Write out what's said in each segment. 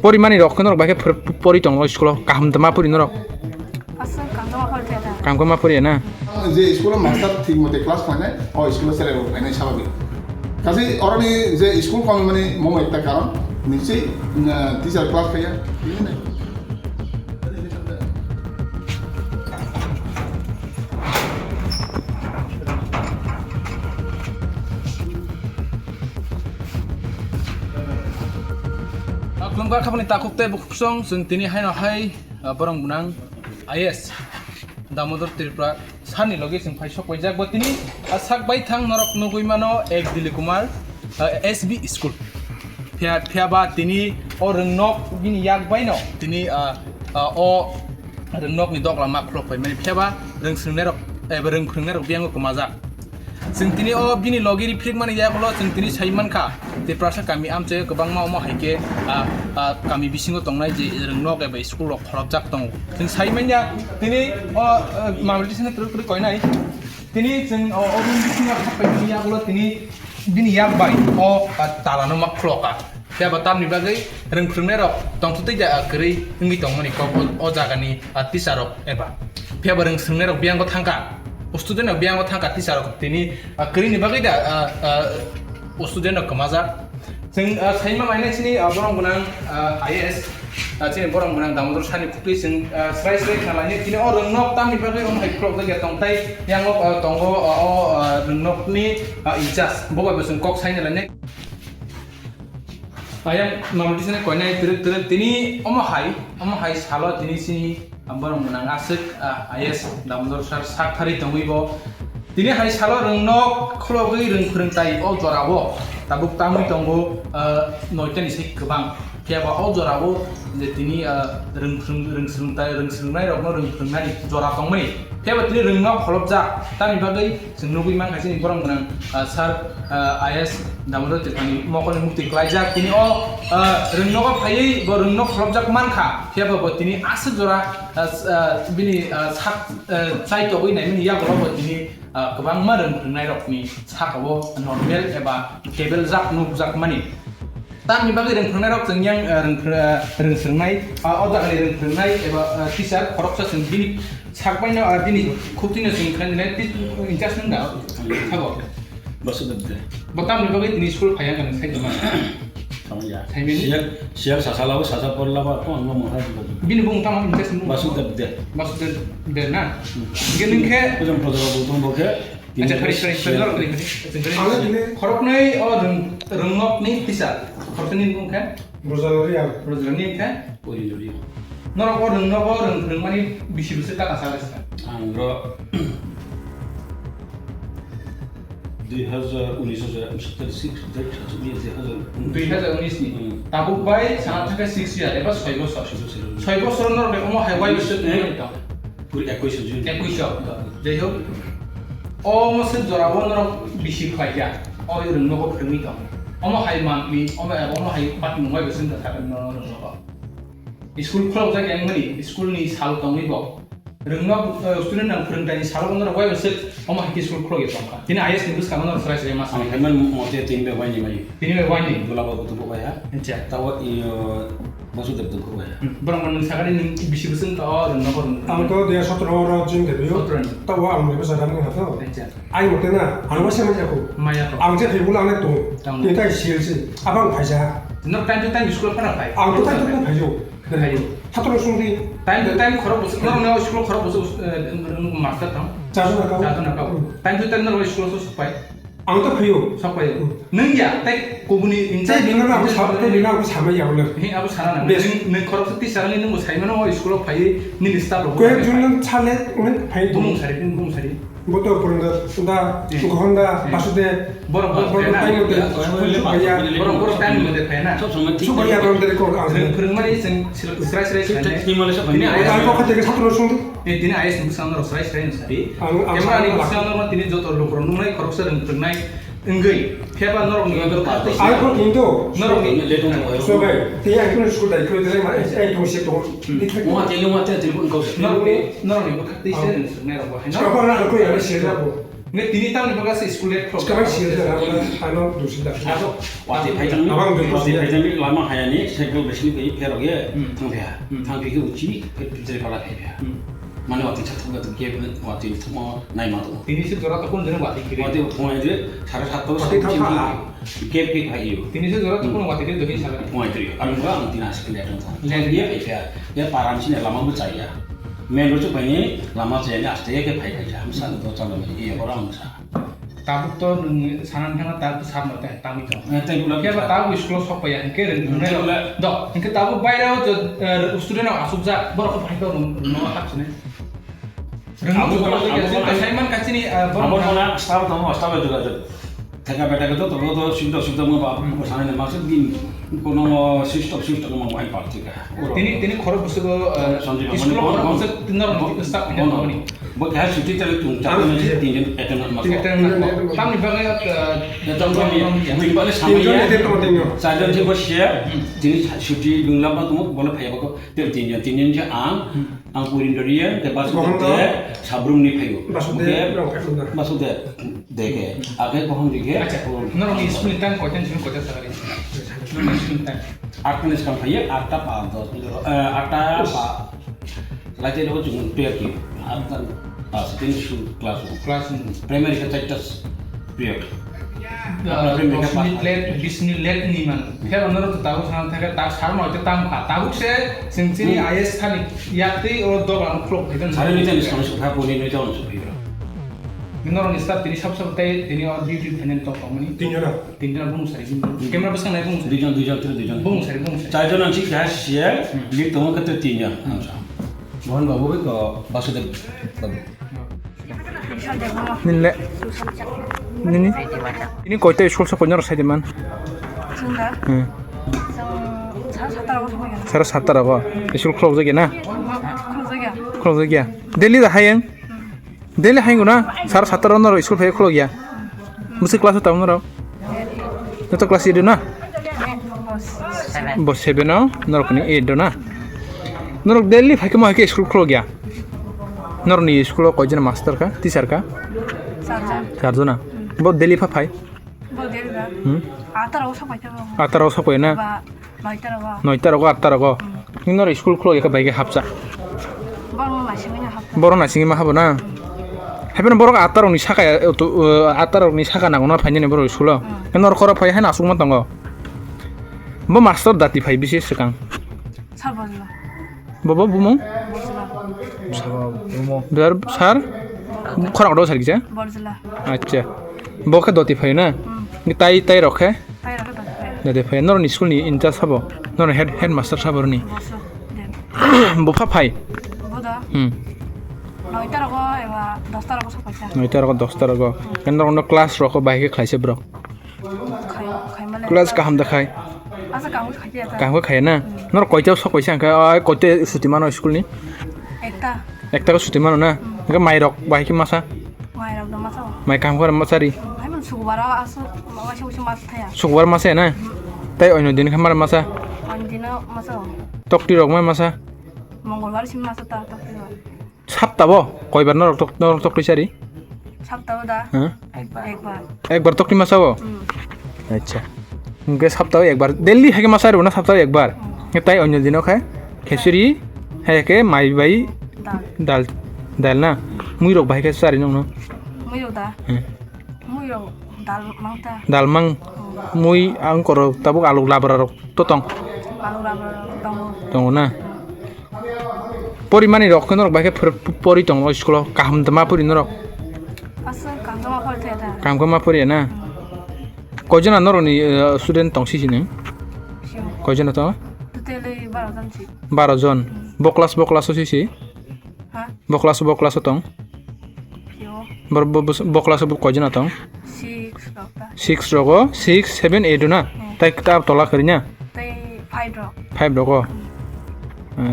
pori mani rok kono ba ke pori tong school kaham tama pori norok asal kangkong apa beda? kam ko ma pori na যে স্কুলের master ঠিক মতো class হয় না ও স্কুলের sir হয় না স্বাভাবিক কাজে অরনি যে স্কুল কম মানে মম একটা কারণ নিশ্চয়ই টিচার ক্লাস খাইয়া Kelengkap kapal takuk teh buksong sentini hai no hai barang bunang IS Damodar Tripura sani logi sing phai sok wajak botini asak bai thang norok nugui mano ek Dili Kumar SB school phia ba tini o rengnok gini yak bai no tini o rengnok ni dok lama klok bai mani phia ba reng srungne rok reng khungne rok biang ko majak sing tini o bini logi ri phrik mani ya bolo sing tini saiman kha te prasa kami amche gobang ma haike kami bisingo tongnai je rengnok eba school rok khorobjak tong sing saiman ya tini o mamriti sene tur koinai tini sing o bin bisingo khapai ya bolo tini bini yak bai o talano mak khloka ya batam ni bagai reng khungne rok tong tutai ja kri ngi tongmani ko o jagani tisarok eba phia bareng srungne rok biang ko thangka student nak biang othang kati sarok tini kering ni bagai da student nak kemaza sing saima maine sini borong gunang IS sini borong gunang Damodar sani putri sing srai khalani tini o rengnok tam ni bagai om hai krok da tongtai yang tonggo o rengnok ni ijas boba besung kok saine lane ayam mamudi sini koinai tir tini om hai salo tini sini borong gunang asik IS Damodar sar sakthari tongwibo tini hai salo rengnok khlogi reng phurungtai o jorabo tabuk tamri tongo noita ni sik kebang phiaba o jorabo je tini reng srungnai rokno reng phurungnai jora tongmani phiaba tini rengnok kholobjak tani bagai sinugui man kaisi borong gunang sar IS Damodar Tripurani mokoni mukti klaijak tini o rengnok phai bo rengnok kholobjak mankha phiaba bo tini asik jora bini sak chai togoi nai mini ya bolo tini kebang ma reng phurungnai rokni sakabo normal eba cable jak nukjak mani tan ni bagai reng phurungnai rok jeng yang reng srungnai o jagani reng phurungnai eba teacher koroksa sing bini sakbai na bini khuptini sing khanne interest nang da thabo basudabde batam ni bagai tini school phaya kan sai jama samaya Saimeni? siap sasalau sasa porlawa ko ngom ha bini bung tam interest nang basudabde maksud na gening ke ujung prodra butung boke acha khari lor kali khoroknai o rengnok ni teacher khorokni bung ke rozalori ke oi jori norok o rengnok mani bisi ta asal angro 2019 2019 ni tabuk bai sangat thake 6 year eba 6 bosor 6 bosor nor be omo highway bosor ni ta puri 21 juni 21 jai ho o mo se jorabo nor bisi khaiya o rengnok o phirmi ta omo hai man mi omo hai bat mungwai bosor ta thake nor school kholo ja yang mani school ni sal tongni bo rengnok student nang phirngtai sal nor wai bosor omo hai school kholo ge tongka tini IS ni bus ka nor srai mas ang heman mote timbe wani mai tini me wani gulaba butu bokaya encha tawa iyo basudabde ko baya borong man sagari ning bisi busung ka o rengnok Angko dia 17 jin debiu. 17. Tahu ang lebih sadar nih atau? encha Ayo mungkin na, anu masih macam aku. maya to Ang jadi ulang itu, Tahu. dia tak sil sih. Abang pajak. nor time to time school phana pai Ang tu tak tu pajak. Phayu. Satu langsung di time to time khoro bus nor no school khoro bus master tam jatuh nak kau. jatuh na ka time to time nor school so pai Ang tu phayu. sapai nung ya tai kobuni incha Saya dengar aku sama ya ular. he abu sara na nung khoro ti sarani nung sai mano school pai ni lista lo Kue jualan caleg, unen phayu tu. bung sari Betul pernah sudah Honda maksudnya borong phayu tu. Supaya borong time mo de phena supaya orang dari kau ang. phurung mari sing srai Himalaya Ini ayah. Ang kau ketika satu langsung di. tini ayes ni busang nor srai sari Ang Kemana ni busang nor tini jotor lo korong nungai korok ser ngai enggei pheba nor ni ngai ta Ang kau Indo. nor ni Sobai, dia itu sekolah itu dari mana? Itu sih tu. Mo ate lo mate telefon ko nor ni bukat ti ser ngai ro hai Siapa nak aku yang ada siapa? Nggak tini tahun nih bagas school lihat Sekarang sih ada anak dosen dah. Masuk waktu pajang ni, Abang tu waktu pasti. pajang ni lama hanya ni segel bersih ke ikhlas lagi, tang pergi uji ke pinjai pala kaya. Mana waktu satu waktu dia waktu itu mau naik matu. tini sih zorat pun dengan waktu kiri. Waktu orang itu salah satu Waktu tahu satu tak? Gap ke kayu. Tini sih zorat pun waktu itu dohin salah. Mau itu, kalau enggak nanti nasi kelihatan sana. Jadi dia ikhlas, dia param sini lama berjaya. Menurut tu banyak lama saya ni asli ke baik aja. Misal tu calon ini orang misal. Tabuk tuh sanan kena tabuk sama teh tamu itu. Nanti pula Kaya tahu school sok ya, kira dok, ingke tahu bayar tuh student yang asup za, baru aku pakai tuh tak sini. Renung juga lagi, saya man kasih ni Kamu mana staf tahu juga tu. Tengah beda itu tu sudah mau apa sana ni maksud gini. Kono sistem mau main parti kah? tini korok busu school korok busu tinar staf ini apa ni? Buat hari cuti terlalu cakap ni tinggal etenan masuk. Tamu ni bagai Contoh ni, mungkin balik sama Tinggal ya. dia tempat tinggal. Saya je bos share, jenis cuti jumlah apa tu boleh payah bako. Tinggal je ang purin durian, ke bas tu sabrum ni payu. Maksudnya berapa sudah? Maksudnya deke, akhir pohon deke. Nor ni school time koten sini koten sekali. Nor school time. Akan sekarang payah, arta apa? Arta apa? Lagi ada ujung period arta. Setin kelas. Kelas Primary ke tetas period. Disney let ni man. Kaya orang tu tahu sana tega tahu sekarang mau itu tahu saya sini IS tadi yakti orang dua orang klub itu. Saya ni jenis kamu suka pun ini jauh suka. Minor ni start tini sab teh tini orang beauty panel top kamu ni. Tinggal lah. Tinggal bunga sari. Kamera besar naik bunga sari. Dujan. Bunga sari. Saya jangan sih kaya share, dia temu kata tinya. Mohon bawa ke Basudeb. Nile. Ini kau itu school sekolah nyor saja man. Sudah. Saya tahu semua. Saya rasa aku. School close lagi na. Close aja. Close lagi ya. Delhi dah hayang. Delhi hayang guna. Saya rasa nor school hayang close ya. Musik kelas tahu nor. Itu kelas itu na. Bos 7 na. Nor kini 8 na. Nor Delhi hayang mau hayang school close ya. Nor ni school kau jen master ka, teacher ka. Saja. Charge na. Bos Delhi apa hai? Boleh dah. Atau usah baca. Atara usah kau na. Baca apa? Noiter aku atara aku. Ini nor school close ya bagai hapsa. Baru masih punya hap. Boro nasi mah apa na? Hebben boro atara ni saka ya tu atara ni saka na nor panjang boro school. Kan nor korap hai na asung mah tanggo. Bo master dati hai bisis sekang. Sabar lah. Bobo bumong. Biar sar. Korak do sar kisah. Borjlah. अच्छा बोके दो तिफाई ना नि ताई ताई रखे Saya rasa dah. दे तिफाई नर नि school नि इंचार्ज साबो नर हेड मास्टर साबो नि Masuk. Deh. बोफा फाई Bodoh. Nah itu aku ewa daftar aku sampai sana. नो इतार को दोस्तर को केनर उन क्लास रको बाइक खाइसे ब्रो Kayak mana? क्लास का हम दखाई Asa kamu kerja tak? काहको खाय ना नर कोइचाव स कोइसा का कोते सुति मानो स्कूल नि Ekta. एकता को सुति मानो ना के माइ रक बाइक मासा Mai rak dah masuk. माइ काम कर मसारी Hai men suku bara asu masih usia mas thaya. सुकवार मासे ना ताई ओइनो दिन खमार मासा Andina masuk. तकटी रक मा मासा Mongolbar sih masuk tak tak. साप्ताबो कोइबार नर तकटी सारी Sabtu dah. हां Ekbar. एक बार तकटी मासाबो अच्छा उनके सप्ताह एक बार दिल्ली है के मसार होना सप्ताह एक बार ये ताई अन्य दिनों है खिचड़ी है के माई भाई Dah. दाल दाल ना मुई रोक भाई के सारी नोनो Muyo dah. Muyo dal mangta. दाल मंग मुई आंग करो तब आलू लाबरा रो तो तंग Lalu lalu तंग ना परिमाणी रोक न रोक भाई के परी तंग स्कूल काम तमा परी न रोक Asa kamu apa kerja dah? काम को मा परी ना कोजना न रोनी स्टूडेंट तंग सिसिने Siapa? कोजना तो Tu tele baru kan sih. 12 जन बक्लास सिसि Hah? बक्लास तंग Yo. बक्लास कोजना तंग 6 dokter. 6 रगो 6 7 8 ना ताई किताब तोला करिnya Teh 5 dok. 5 रगो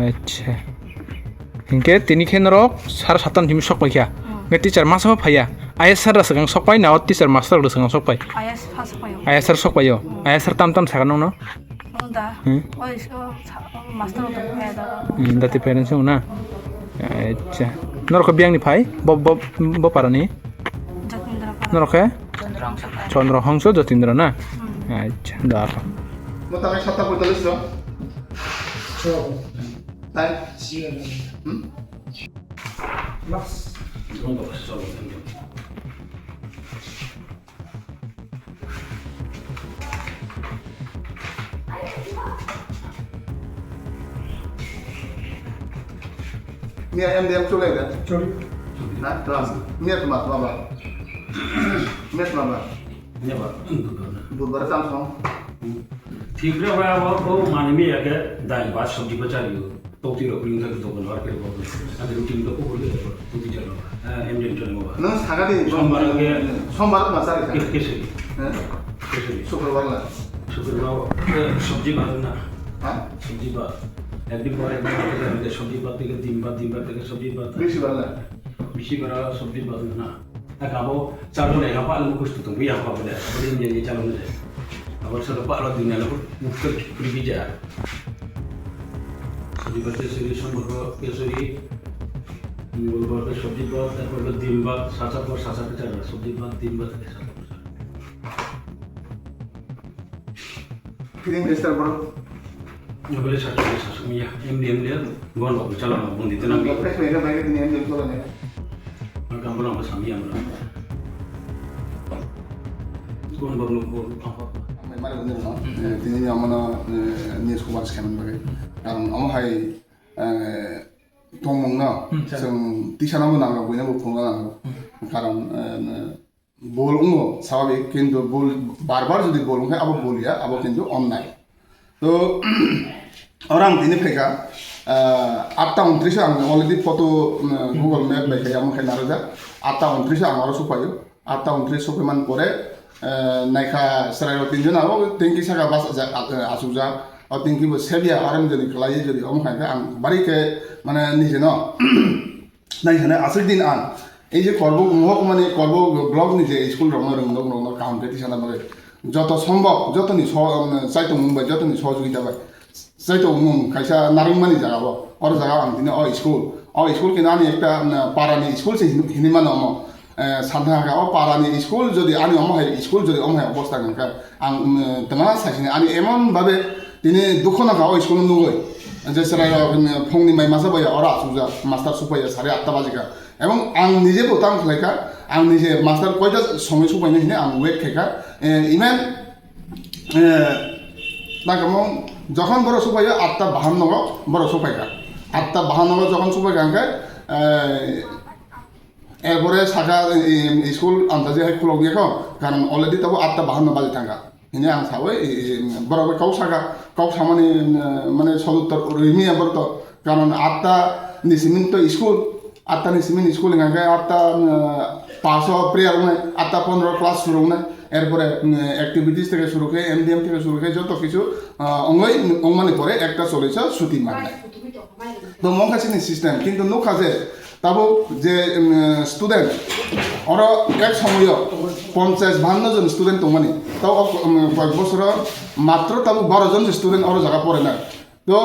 अच्छा इनके तिनी खेन रक 7:30 हिम सक पैया गे टीचर मासा फाया आइएस सर रसगां सक पाइ ना टीचर मास्टर रसगां सक पाइ Ayas pas apa yo? आइएस सर सक पायो आइएस सर ताम सागन न Unda. Oh itu master untuk ada. दाति पेरेंट्स ना अच्छा नरक बियांग नि फाइ ब पारानि Jatuh Noroke? Cenderung suka. Chandra Hangso Jatindra na. Acha, dakho. Mo tayo 7:45 to. Tayo. 그런 거 없어. Mia MDM chule ga. Sorry. Na kelas. Mia tuma ba. Mia tuma ba. 그냥 봐. Budbar Samsung. ठीक है भाई वो माने में है कि दाल भात सब्जी बचा लियो तो तीर अपनी तक तो बनवा के बोल अगर रूटीन तो बोल दे तो भी चलो एमडी चलो बा No sagadi sombar ma sari. कैसे Eh? कैसे शुक्रवार ला. शुक्रवार सब्जी बनाना Ha? सब्जी बात एक दिन पर एक दिन सब्जी बात के दिन बाद के सब्जी बात Bishwar la. मिशी बरा सब्जी बात ना अकाबो चारों ने हपा लोग कुछ तो भी हपा बोले बड़ी ये चारों ने अब सर पार दिन ने मुफ्त फ्री भी जा सब्जी बात से संभव केसरी बोलबो के सब्जी बात और दिन बाद सासा पर सासा के चल सब्जी बात दिन बाद के सासा Feeding minister bro. ये बोले सासा के सासा मिया एमडीएम ले गन बाबू चला बंदी तना भी Fresh mega mega ni MDM chula ne. काम बोला बस हम हमरा गन बाबू को Mari bener no. Tini amana news ko baris kamen bagi. Karon amo hai tongmong na sing tisana mo nang boina bo phonga nang. Karon bol ungo sabe kintu bol barbar jodi bolung hai abo bolia abo kintu online. To orang tini pheka 8:29 ang already photo Google Map baik amo khai naraja 8:29 ang aro supayo 8:29 supeman pore naika serai tinjon aro tingki saka bas asuja atau tingki bo sebia aram jodi kelai jodi om khai ang bari ke mane nije no nai hane asir din an এই যে করব মুহক মানে করব blog নিজে school রং রং রং রং কাউন্টে তিসানা বলে যত সম্ভব যতনি চাইতো মুম্বাই যতনি সহযোগিতা পাই চাইতো মুম খাইসা নারংমানি জায়গা আর জায়গা আং দিনে স্কুল কিনা আমি একটা পারানি স্কুল সে হিনিমান অম সাধা হাকা পারানি স্কুল যদি আমি অম হাই স্কুল যদি অম হাই অবস্থা গানকা আং তেমা সাইসিনে আমি এমন ভাবে তিনি দুঃখ নাকা স্কুল নুগৈ যে সেরাই ফংনি মাই মাসা বয়া অরা সুজা মাস্টার সুপাইয়া 8:30 বাজিকা এবং আং নিজে বোতাম খাইকা আং নিজে মাস্টার কয়টা সময় সুপাইনে হিনে আং ওয়েট খাইকা ইমান নাকামং যখন বড় সুপাইয়া 8:52 বড় সুপাইকা 8:52 যখন সুপাইকা আংকে এরপরে সাকা স্কুল আন্দাজে হাই খুলক গিয়ে কারণ অলরেডি তবু 8:52 বাজে থাকা হিনে আং সাবই বড় কাউ সাকা কাউ সামানি মানে সদুত্তর রিমিয়া বলত কারণ 8টা নিসিমিন তো স্কুল 8টা নিসিমিন স্কুল গাঙ্গে 8টা 500 প্রেয়ার মানে 8:15 ক্লাস শুরু না এরপরে অ্যাক্টিভিটিস থেকে শুরু করে এমডিএম থেকে শুরু করে যত কিছু অঙ্গই অঙ্গমানি পরে একটা চলেছে ছুটি মারলে তো মঙ্কাছিনি সিস্টেম কিন্তু নোখাজে তাবো যে স্টুডেন্ট ওরা এক সময় 50-52 জন স্টুডেন্ট মানে তাও কয়েক বছর মাত্র তাবো 12 জন স্টুডেন্ট ওরা জায়গা পড়ে না তো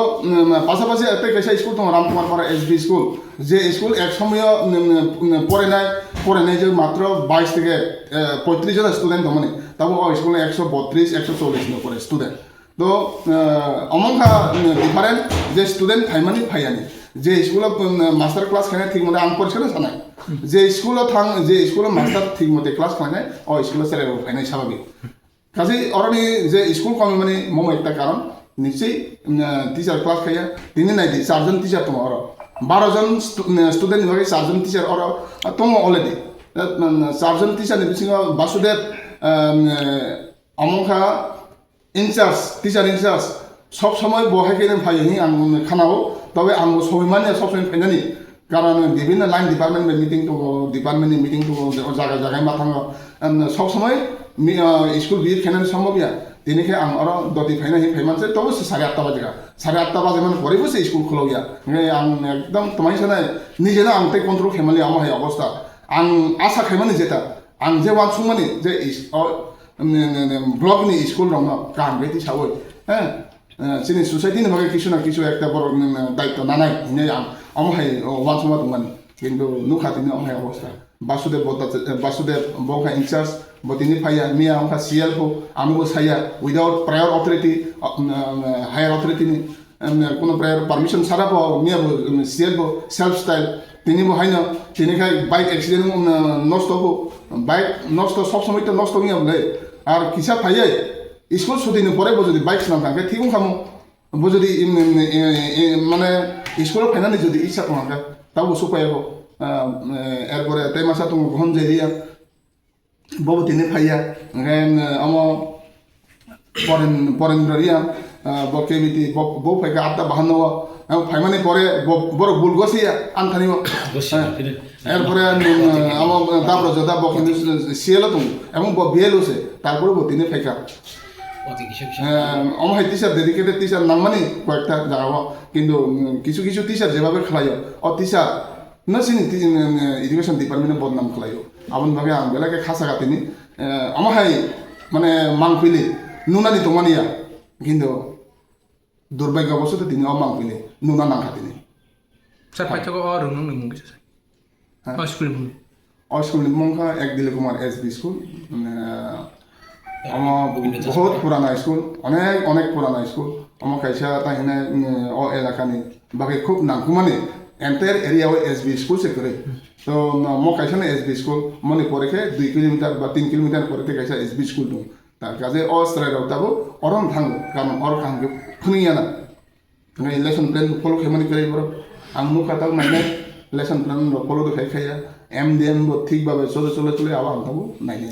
পাশাপাশি একটা কেসা স্কুল তোমার রামকুমার পাড়া এসবি স্কুল যে স্কুল এক সময় পড়ে নাই যে মাত্র 22 থেকে 35 জন স্টুডেন্ট মানে তাবো স্কুলে 132-140 পড়ে স্টুডেন্ট তো অমংকা ডিফারেন্ট যে স্টুডেন্ট ফাইমানি ফাইয়ানি যে স্কুল মাস্টার ক্লাস খানে ঠিক মতো আং পড়ছে না সানাই যে স্কুল মাস্টার ঠিক মতো ক্লাস খানে স্কুলে সেরে ফাইনাই স্বাভাবিক কাজে অরনি যে স্কুল কমে মানে মম একটা কারণ নিশ্চয়ই টিচার ক্লাস খাইয়া তিনি নাই দি 4 জন টিচার তোমার 12 জন স্টুডেন্ট ভাগে 4 জন টিচার অর তোমার অলরেডি 4 জন টিচার নি বিসিং বাসুদেব অমংকা ইনচার্জ টিচার ইনচার্জ সব সময় বহাই কেন ফাইনি আং খানাও তবে আং সবিমানে সবসময় ফাইনানি কারণ বিভিন্ন লাইন ডিপার্টমেন্ট মিটিং তো ডিপার্টমেন্টনি মিটিং তো জায়গা জায়গায় মাথাঙ্গ সব সময় স্কুল বিয়ে খেলানো সম্ভব ইয়া তিনিকে আং আরো দতি ফাইনাহি ফাইমানছে তবে 8:30 বাজে 8:30 বাজে মানে পরে বসে স্কুল খোলো গিয়া আং একদম তোমাই সানাই নিজে না আংতে কন্ট্রোল খেমালি আমার হাই অবস্থা আং আশা খেমানি যেটা আং যে ওয়ান সুমানি যে ব্লকনি স্কুল রং কাম বেটি সাবই হ্যাঁ চিনি সোসাইটিনি ভাগে কিছু না কিছু একটা বড় দায়িত্ব নানাই হিনে আমার হাই ওয়ান সুমা তোমানি কিন্তু নুখাতিনি আমার হাই অবস্থা Basudev bongka in charge botini phaya mia onka CL ko amugo saya without prior authority higher authority ni কোনো prior permission ছাড়া po mia bo CL ko self style তিনি bo haino তিনি kai bike accident নষ্ট ko bike নষ্ট সব সময় তো নষ্ট নিয়ে বলে আর কিসা ফাইয়াই স্কুল ছুটি পরে বো যদি বাইক চালান থাকে ঠিক খামো বো যদি মানে স্কুল ফাইনালি যদি ইচ্ছা তোমাকে তাও বসু পাইব এরপরে তাই মাসা তুমি গ্রহণ যাইয়া বব তিনি ফাইয়া আম পরেন্দ্রিয়া বকে বিতি বউ ফাইকা আটটা বাহান্ন ফাইমানি পরে বড় ভুল গছিয়া আনথানিব এরপরে আমার দাবর যদা বকে সিএল তুমি এবং বিএল হচ্ছে তারপরে তিনি ফাইকা আমার টিচার ডেডিকেটেড টিচার নামমানি কয়েকটা জায়গা কিন্তু কিছু কিছু টিচার যেভাবে খেলাইও টিচার নসিনি এডুকেশন ডিপার্টমেন্টে বদনাম খেলাইও আপন ভাবে আং বেলাকে খাসা কাটিনি আমার মানে মাংপিলি নুনানি তোমানিয়া কিন্তু দুর্ভাগ্যবশত তিনি মাংপিলি নুনা নাংখাতিনি Sa paitoko runung ni mungkin sa. School mung. School मुंखा एक दिल कुमार SB स्कूल बहुत पुराना स्कूल अनेक पुराना स्कूल कैसा ताहिने एलाकानी बाकी खूब नांगुमानी एंटायर एरिया SB स्कूल से करे तो कैसा SB स्कूल मनी परे 2 किलोमीटर 3 किलोमीटर परे कैसा SB स्कूल दो काजे स्ट्राइक आउटाबो अरन थांगो कारण अर खांगो खुनियाना इलेक्शन प्लान फॉलो खेमानी करे बरो आं मुखाताव नायने लेसन प्लान फॉलो देखाय खाया MDM ठीक भाবে চলে আবার আনতাবো নাইনে